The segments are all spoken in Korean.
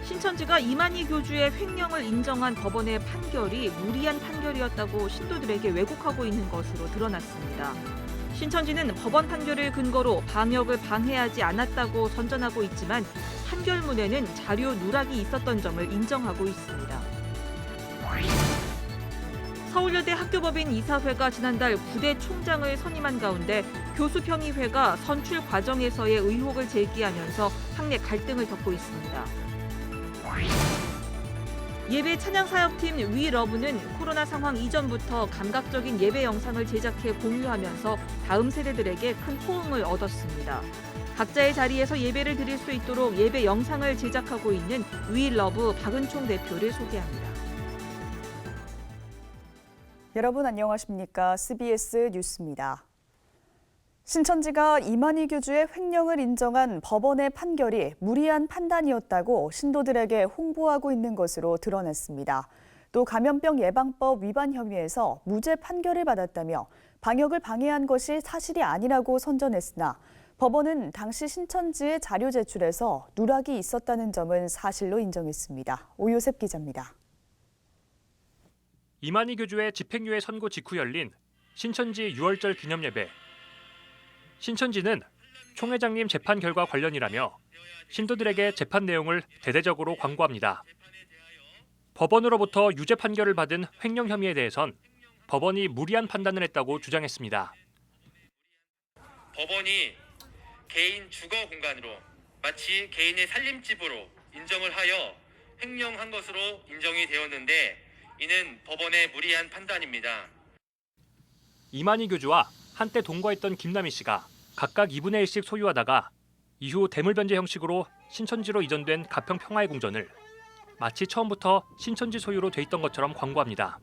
신천지가 이만희 교주의 횡령을 인정한 법원의 판결이 무리한 판결이었다고 신도들에게 왜곡하고 있는 것으로 드러났습니다. 신천지는 법원 판결을 근거로 방역을 방해하지 않았다고 선전하고 있지만 판결문에는 자료 누락이 있었던 점을 인정하고 있습니다. 서울여대 학교법인 이사회가 지난달 9대 총장을 선임한 가운데 교수평의회가 선출 과정에서의 의혹을 제기하면서 학내 갈등을 겪고 있습니다. 예배 찬양사역팀 위러브는 코로나 상황 이전부터 감각적인 예배 영상을 제작해 공유하면서 다음 세대들에게 큰 호응을 얻었습니다. 각자의 자리에서 예배를 드릴 수 있도록 예배 영상을 제작하고 있는 위러브 박은총 대표를 소개합니다. 여러분 안녕하십니까? CBS 뉴스입니다. 신천지가 이만희 교주의 횡령을 인정한 법원의 판결이 무리한 판단이었다고 신도들에게 홍보하고 있는 것으로 드러났습니다. 또 감염병 예방법 위반 혐의에서 무죄 판결을 받았다며 방역을 방해한 것이 사실이 아니라고 선전했으나 법원은 당시 신천지의 자료 제출에서 누락이 있었다는 점은 사실로 인정했습니다. 오요셉 기자입니다. 이만희 교주의 집행유예 선고 직후 열린 신천지 6월절 기념예배. 신천지는 총회장님 재판 결과 관련이라며 신도들에게 재판 내용을 대대적으로 광고합니다. 법원으로부터 유죄 판결을 받은 횡령 혐의에 대해선 법원이 무리한 판단을 했다고 주장했습니다. 법원이 개인 주거 공간으로 마치 개인의 살림집으로 인정을 하여 횡령한 것으로 인정이 되었는데 이는 법원의 무리한 판단입니다. 이만희 교주와 한때 동거했던 김남희 씨가 각각 2분의 1씩 소유하다가 이후 대물변제 형식으로 신천지로 이전된 가평 평화의 궁전을 마치 처음부터 신천지 소유로 돼 있던 것처럼 광고합니다.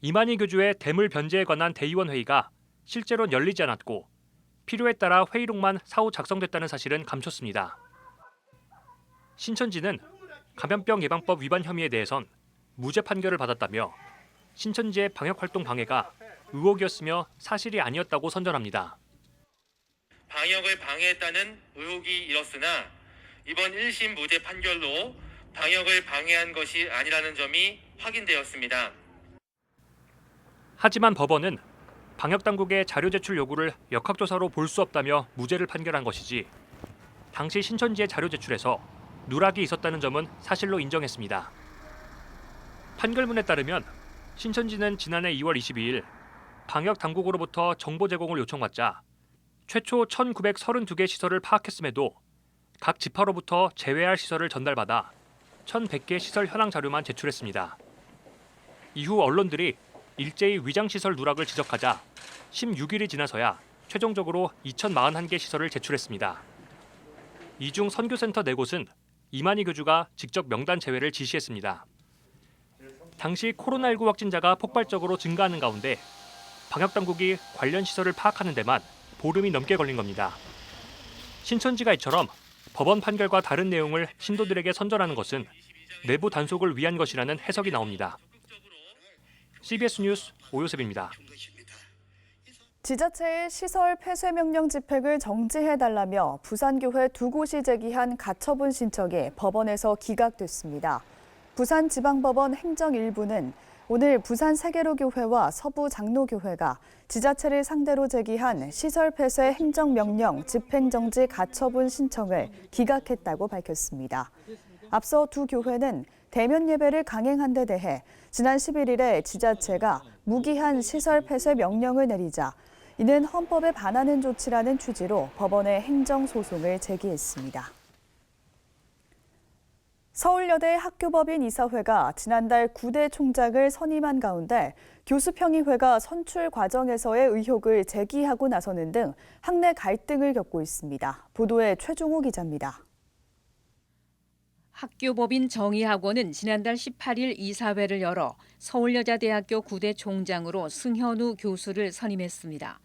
이만희 교주의 대물변제에 관한 대의원 회의가 실제로는 열리지 않았고 필요에 따라 회의록만 사후 작성됐다는 사실은 감췄습니다. 신천지는 감염병 예방법 위반 혐의에 대해선 무죄 판결을 받았다며 신천지의 방역활동 방해가 의혹이었으며 사실이 아니었다고 선전합니다. 방역을 방해했다는 의혹이 일었으나 이번 1심 무죄 판결로 방역을 방해한 것이 아니라는 점이 확인되었습니다. 하지만 법원은 방역당국의 자료 제출 요구를 역학조사로 볼 수 없다며 무죄를 판결한 것이지 당시 신천지의 자료 제출에서 누락이 있었다는 점은 사실로 인정했습니다. 판결문에 따르면 신천지는 지난해 2월 22일 방역당국으로부터 정보 제공을 요청받자 최초 1932개 시설을 파악했음에도 각 지파로부터 제외할 시설을 전달받아 1100개 시설 현황 자료만 제출했습니다. 이후 언론들이 일제히 위장시설 누락을 지적하자 16일이 지나서야 최종적으로 2041개 시설을 제출했습니다. 이 중 선교센터 4곳은 이만희 교주가 직접 명단 제외를 지시했습니다. 당시 코로나19 확진자가 폭발적으로 증가하는 가운데 방역당국이 관련 시설을 파악하는 데만 보름이 넘게 걸린 겁니다. 신천지가 이처럼 법원 판결과 다른 내용을 신도들에게 선전하는 것은 내부 단속을 위한 것이라는 해석이 나옵니다. CBS 뉴스 오요셉입니다. 지자체의 시설 폐쇄 명령 집행을 정지해달라며 부산교회 2곳이 제기한 가처분 신청이 법원에서 기각됐습니다. 부산지방법원 행정 1부는 오늘 부산 세계로교회와 서부장로교회가 지자체를 상대로 제기한 시설 폐쇄 행정명령 집행정지 가처분 신청을 기각했다고 밝혔습니다. 앞서 두 교회는 대면 예배를 강행한 데 대해 지난 11일에 지자체가 무기한 시설 폐쇄 명령을 내리자 이는 헌법에 반하는 조치라는 취지로 법원에 행정소송을 제기했습니다. 서울여대 학교법인 이사회가 지난달 9대 총장을 선임한 가운데 교수평의회가 선출 과정에서의 의혹을 제기하고 나서는 등 학내 갈등을 겪고 있습니다. 보도에 최종호 기자입니다. 학교법인 정의학원은 지난달 18일 이사회를 열어 서울여자대학교 9대 총장으로 승현우 교수를 선임했습니다.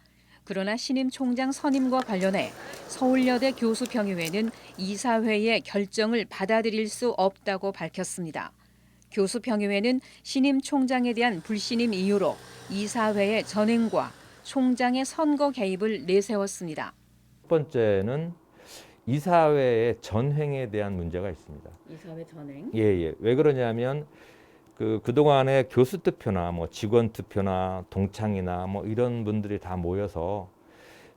그러나 신임 총장 선임과 관련해 서울여대 교수평의회는 이사회의 결정을 받아들일 수 없다고 밝혔습니다. 교수평의회는 신임 총장에 대한 불신임 이유로 이사회의 전횡과 총장의 선거 개입을 내세웠습니다. 첫 번째는 이사회의 전횡에 대한 문제가 있습니다. 이사회 전행. 예. 왜 그러냐면 그동안에 교수 투표나 뭐 직원 투표나 동창이나 뭐 이런 분들이 다 모여서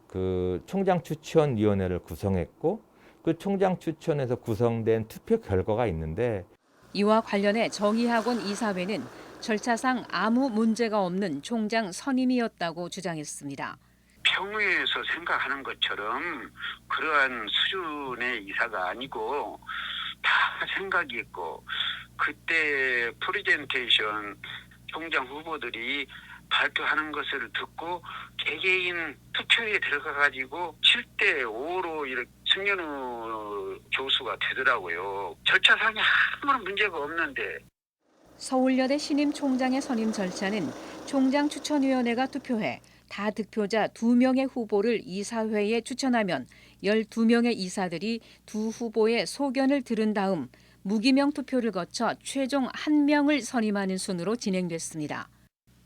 그 총장 추천위원회를 구성했고 그 총장 추천에서 구성된 투표 결과가 있는데 이와 관련해 정의학원 이사회는 절차상 아무 문제가 없는 총장 선임이었다고 주장했습니다. 평의에서 생각하는 것처럼 그러한 수준의 이사가 아니고 다 생각이 있고 그때 프레젠테이션 총장 후보들이 발표하는 것을 듣고 개개인 투표에 들어가가지고 7대5로 이렇게 승현우 교수가 되더라고요. 절차상에 아무런 문제가 없는데. 서울여대 신임 총장의 선임 절차는 총장 추천위원회가 투표해 다 득표자 2명의 후보를 이사회에 추천하면 12명의 이사들이 두 후보의 소견을 들은 다음 무기명 투표를 거쳐 최종 1명을 선임하는 순으로 진행됐습니다.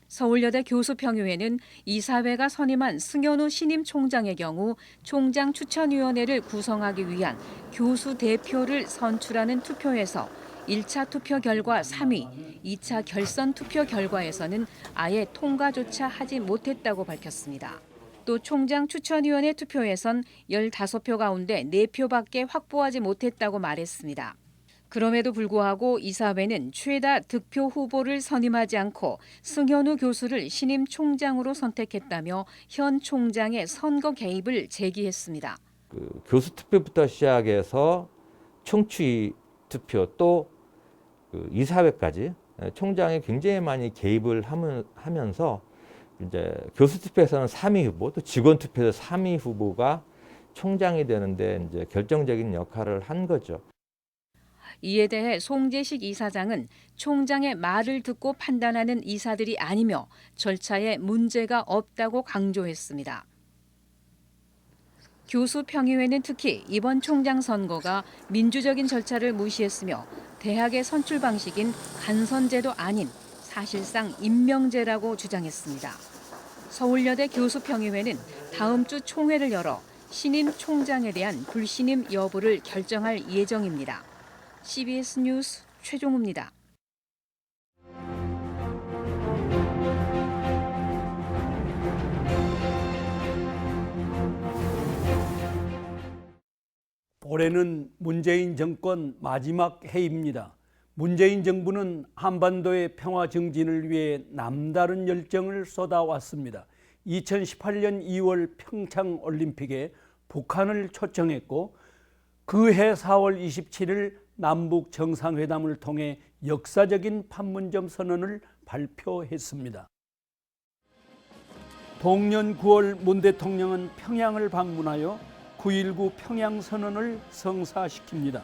서울여대 교수평의회는 이사회가 선임한 승현우 신임 총장의 경우 총장 추천위원회를 구성하기 위한 교수 대표를 선출하는 투표에서 1차 투표 결과 3위, 2차 결선 투표 결과에서는 아예 통과조차 하지 못했다고 밝혔습니다. 또 총장 추천위원회 투표에선 15표 가운데 4표밖에 확보하지 못했다고 말했습니다. 그럼에도 불구하고 이사회는 최다 득표 후보를 선임하지 않고 승현우 교수를 신임 총장으로 선택했다며 현 총장의 선거 개입을 제기했습니다. 그 교수 투표부터 시작해서 총추위 투표 또 그 이사회까지 총장이 굉장히 많이 개입을 하면서 이제 교수 투표에서는 3위 후보 또 직원 투표에서 3위 후보가 총장이 되는데 이제 결정적인 역할을 한 거죠. 이에 대해 송재식 이사장은 총장의 말을 듣고 판단하는 이사들이 아니며 절차에 문제가 없다고 강조했습니다. 교수평의회는 특히 이번 총장 선거가 민주적인 절차를 무시했으며 대학의 선출 방식인 간선제도 아닌 사실상 임명제라고 주장했습니다. 서울여대 교수평의회는 다음 주 총회를 열어 신임 총장에 대한 불신임 여부를 결정할 예정입니다. CBS 뉴스 최종우입니다. 올해는 문재인 정권 마지막 해입니다. 문재인 정부는 한반도의 평화 증진을 위해 남다른 열정을 쏟아왔습니다. 2018년 2월 평창 올림픽에 북한을 초청했고 그해 4월 27일 남북 정상회담을 통해 역사적인 판문점 선언을 발표했습니다. 동년 9월 문 대통령은 평양을 방문하여 9.19 평양선언을 성사시킵니다.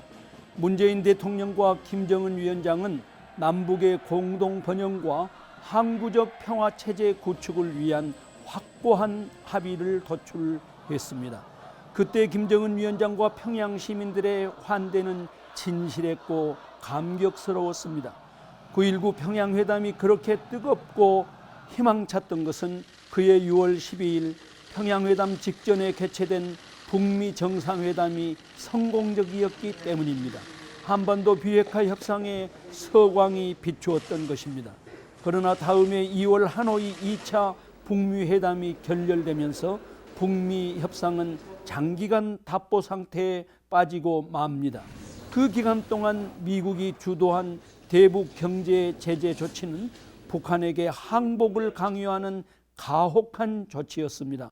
문재인 대통령과 김정은 위원장은 남북의 공동 번영과 항구적 평화체제 구축을 위한 확고한 합의를 도출했습니다. 그때 김정은 위원장과 평양 시민들의 환대는 진실했고 감격스러웠습니다. 9.19 평양회담이 그렇게 뜨겁고 희망찼던 것은 그해 6월 12일 평양회담 직전에 개최된 북미 정상회담이 성공적이었기 때문입니다. 한반도 비핵화 협상에 서광이 비추었던 것입니다. 그러나 다음해 2월 하노이 2차 북미 회담이 결렬되면서 북미 협상은 장기간 답보 상태에 빠지고 맙니다. 그 기간 동안 미국이 주도한 대북 경제 제재 조치는 북한에게 항복을 강요하는 가혹한 조치였습니다.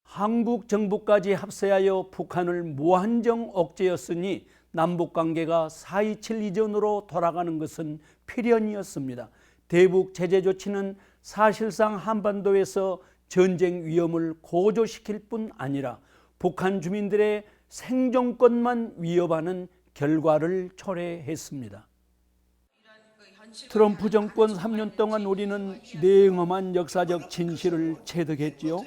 한국 정부까지 합세하여 북한을 무한정 억제했으니 남북관계가 4.27 이전으로 돌아가는 것은 필연이었습니다. 대북 제재 조치는 사실상 한반도에서 전쟁 위험을 고조시킬 뿐 아니라 북한 주민들의 생존권만 위협하는 결과를 초래했습니다. 트럼프 정권 3년 동안 우리는 냉엄한 역사적 진실을 체득했지요.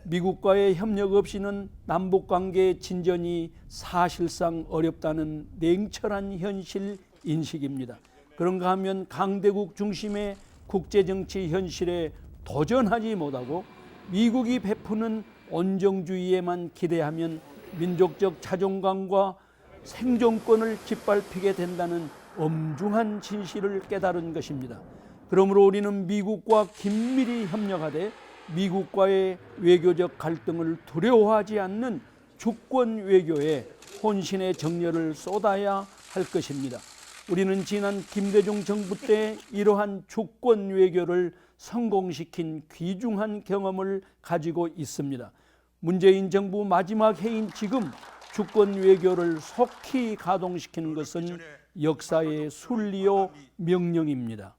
미국과의 협력 없이는 남북관계의 진전이 사실상 어렵다는 냉철한 현실 인식입니다. 그런가 하면 강대국 중심의 국제정치 현실에 도전하지 못하고 미국이 베푸는 온정주의에만 기대하면 민족적 자존감과 생존권을 짓밟히게 된다는 엄중한 진실을 깨달은 것입니다. 그러므로 우리는 미국과 긴밀히 협력하되 미국과의 외교적 갈등을 두려워하지 않는 주권 외교에 혼신의 정열을 쏟아야 할 것입니다. 우리는 지난 김대중 정부 때 이러한 주권 외교를 성공시킨 귀중한 경험을 가지고 있습니다. 문재인 정부 마지막 해인 지금 주권 외교를 속히 가동시키는 것은 역사의 순리요 명령입니다.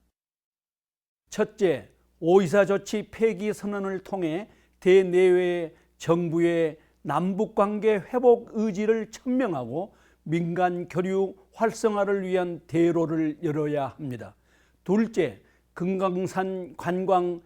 첫째, 5.24 조치 폐기 선언을 통해 대내외 정부의 남북관계 회복 의지를 천명하고 민간 교류 활성화를 위한 대로를 열어야 합니다. 둘째, 금강산 관광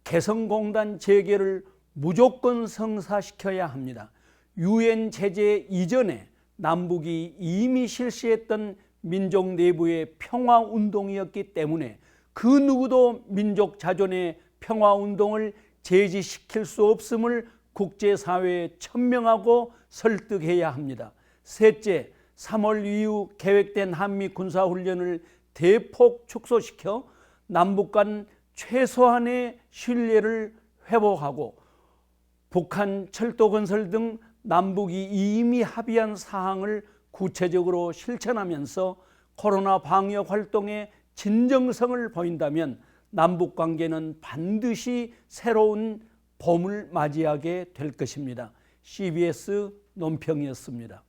개성공단 재개를 무조건 성사시켜야 합니다. 유엔 제재 이전에 남북이 이미 실시했던 민족 내부의 평화운동이었기 때문에 그 누구도 민족 자존의 평화운동을 제지시킬 수 없음을 국제사회에 천명하고 설득해야 합니다. 셋째, 3월 이후 계획된 한미 군사훈련을 대폭 축소시켜 남북 간 최소한의 신뢰를 회복하고 북한 철도 건설 등 남북이 이미 합의한 사항을 구체적으로 실천하면서 코로나 방역 활동에 진정성을 보인다면 남북 관계는 반드시 새로운 봄을 맞이하게 될 것입니다. CBS 논평이었습니다.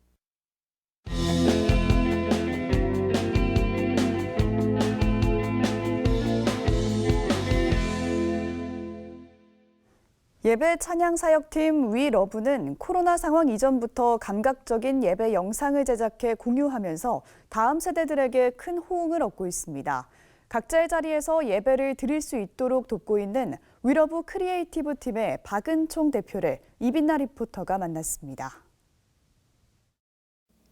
예배 찬양 사역팀 위러브는 코로나 상황 이전부터 감각적인 예배 영상을 제작해 공유하면서 다음 세대들에게 큰 호응을 얻고 있습니다. 각자의 자리에서 예배를 드릴 수 있도록 돕고 있는 위러브 크리에이티브 팀의 박은총 대표를 이빈나 리포터가 만났습니다.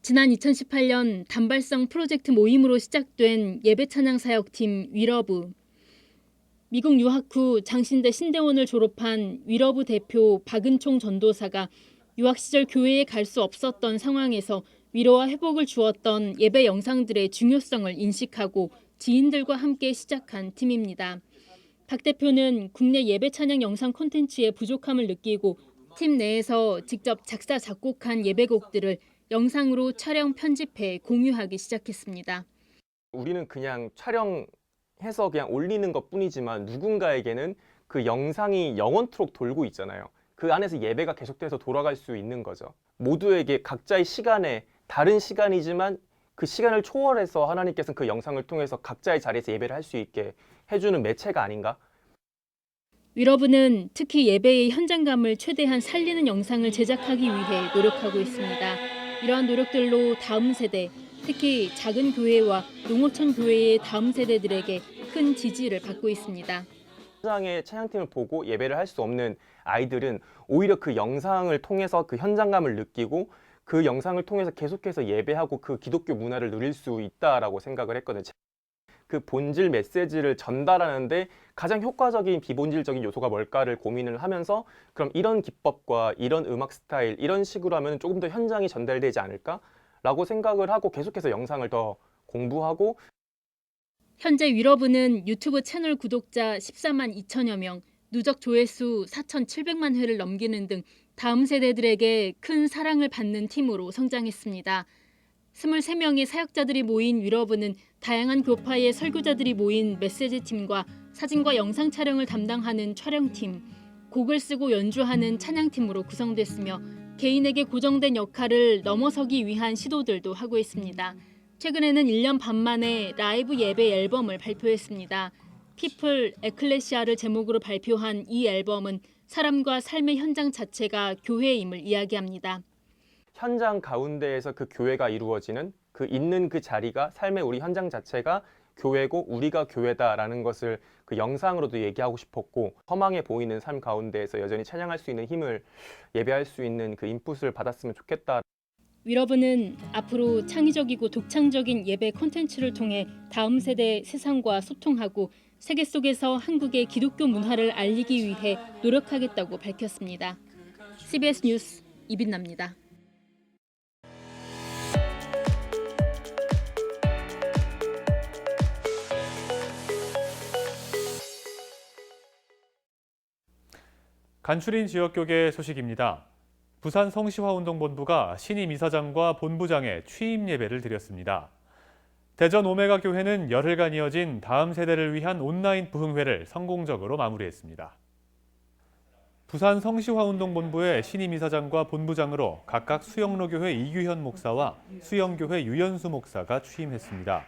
지난 2018년 단발성 프로젝트 모임으로 시작된 예배 찬양 사역팀 위러브. 미국 유학 후 장신대 신대원을 졸업한 위러브 대표 박은총 전도사가 유학 시절 교회에 갈 수 없었던 상황에서 위로와 회복을 주었던 예배 영상들의 중요성을 인식하고 지인들과 함께 시작한 팀입니다. 박 대표는 국내 예배 찬양 영상 콘텐츠의 부족함을 느끼고 팀 내에서 직접 작사 작곡한 예배곡들을 영상으로 촬영 편집해 공유하기 시작했습니다. 우리는 그냥 촬영해서 그냥 올리는 것뿐이지만 누군가에게는 그 영상이 영원토록 돌고 있잖아요. 그 안에서 예배가 계속돼서 돌아갈 수 있는 거죠. 모두에게 각자의 시간에 다른 시간이지만 그 시간을 초월해서 하나님께서는 그 영상을 통해서 각자의 자리에서 예배를 할 수 있게 해주는 매체가 아닌가? 위러브는 특히 예배의 현장감을 최대한 살리는 영상을 제작하기 위해 노력하고 있습니다. 이러한 노력들로 다음 세대, 특히 작은 교회와 농어촌 교회의 다음 세대들에게 큰 지지를 받고 있습니다. 현장의 찬양팀을 보고 예배를 할 수 없는 아이들은 오히려 그 영상을 통해서 그 현장감을 느끼고 그 영상을 통해서 계속해서 예배하고 그 기독교 문화를 누릴 수 있다라고 생각을 했거든요. 그 본질 메시지를 전달하는데 가장 효과적인 비본질적인 요소가 뭘까를 고민을 하면서 그럼 이런 기법과 이런 음악 스타일 이런 식으로 하면 조금 더 현장이 전달되지 않을까라고 생각을 하고 계속해서 영상을 더 공부하고 현재 위러브는 유튜브 채널 구독자 14만 2천여 명, 누적 조회수 4,700만 회를 넘기는 등 다음 세대들에게 큰 사랑을 받는 팀으로 성장했습니다. 23명의 사역자들이 모인 위러브는 다양한 교파의 설교자들이 모인 메시지 팀과 사진과 영상 촬영을 담당하는 촬영팀, 곡을 쓰고 연주하는 찬양팀으로 구성됐으며 개인에게 고정된 역할을 넘어서기 위한 시도들도 하고 있습니다. 최근에는 1년 반 만에 라이브 예배 앨범을 발표했습니다. 피플 에클레시아를 제목으로 발표한 이 앨범은 사람과 삶의 현장 자체가 교회임을 이야기합니다. 현장 가운데에서 그 교회가 이루어지는 그 있는 그 자리가 삶의 우리 현장 자체가 교회고 우리가 교회다라는 것을 그 영상으로도 얘기하고 싶었고 허망해 보이는 삶 가운데에서 여전히 찬양할 수 있는 힘을 예배할 수 있는 그 인풋을 받았으면 좋겠다. 위러브는 앞으로 창의적이고 독창적인 예배 콘텐츠를 통해 다음 세대 세상과 소통하고 세계 속에서 한국의 기독교 문화를 알리기 위해 노력하겠다고 밝혔습니다. CBS 뉴스 이빈나입니다. 간추린 지역교계 소식입니다. 부산 성시화운동본부가 신임 이사장과 본부장의 취임 예배를 드렸습니다. 대전 오메가 교회는 열흘간 이어진 다음 세대를 위한 온라인 부흥회를 성공적으로 마무리했습니다. 부산 성시화운동본부의 신임 이사장과 본부장으로 각각 수영로교회 이규현 목사와 수영교회 유연수 목사가 취임했습니다.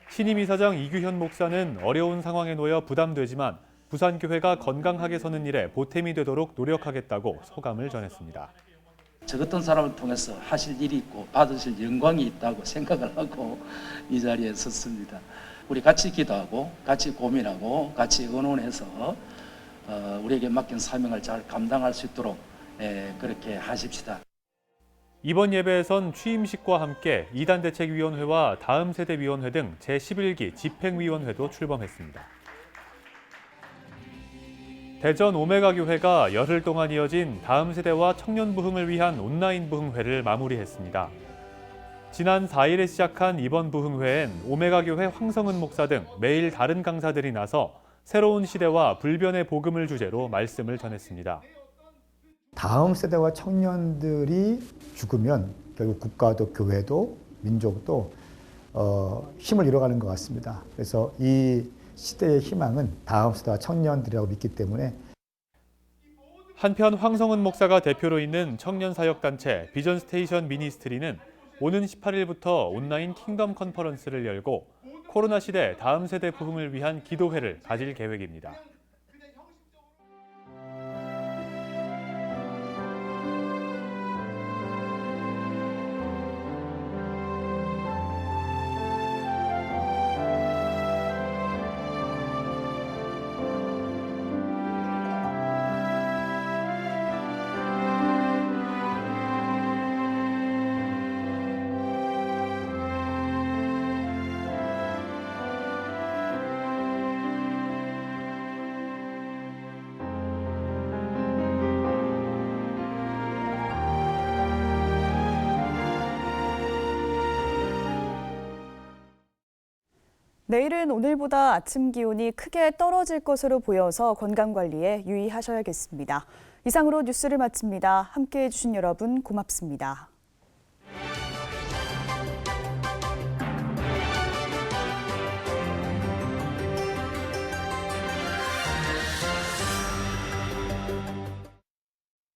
신임 이사장 이규현 목사는 어려운 상황에 놓여 부담되지만 부산교회가 건강하게 서는 일에 보탬이 되도록 노력하겠다고 소감을 전했습니다. 저 같은 사람을 통해서 하실 일이 있고 받으실 영광이 있다고 생각을 하고 이 자리에 섰습니다. 우리 같이 기도하고 같이 고민하고 같이 의논해서 우리에게 맡긴 사명을 잘 감당할 수 있도록 그렇게 하십시다. 이번 예배에선 취임식과 함께 이단대책위원회와 다음세대위원회 등 제11기 집행위원회도 출범했습니다. 대전 오메가 교회가 열흘 동안 이어진 다음 세대와 청년 부흥을 위한 온라인 부흥회를 마무리했습니다. 지난 4일에 시작한 이번 부흥회엔 오메가 교회 황성은 목사 등 매일 다른 강사들이 나서 새로운 시대와 불변의 복음을 주제로 말씀을 전했습니다. 다음 세대와 청년들이 죽으면 결국 국가도 교회도 민족도 힘을 잃어가는 것 같습니다. 그래서 이 시대의 희망은 다음 세대와 청년들이라고 믿기 때문에. 한편 황성은 목사가 대표로 있는 청년사역단체 비전스테이션 미니스트리는 오는 18일부터 온라인 킹덤 컨퍼런스를 열고 코로나 시대 다음 세대 부흥을 위한 기도회를 가질 계획입니다. 내일은 오늘보다 아침 기온이 크게 떨어질 것으로 보여서 건강관리에 유의하셔야겠습니다. 이상으로 뉴스를 마칩니다. 함께해 주신 여러분 고맙습니다.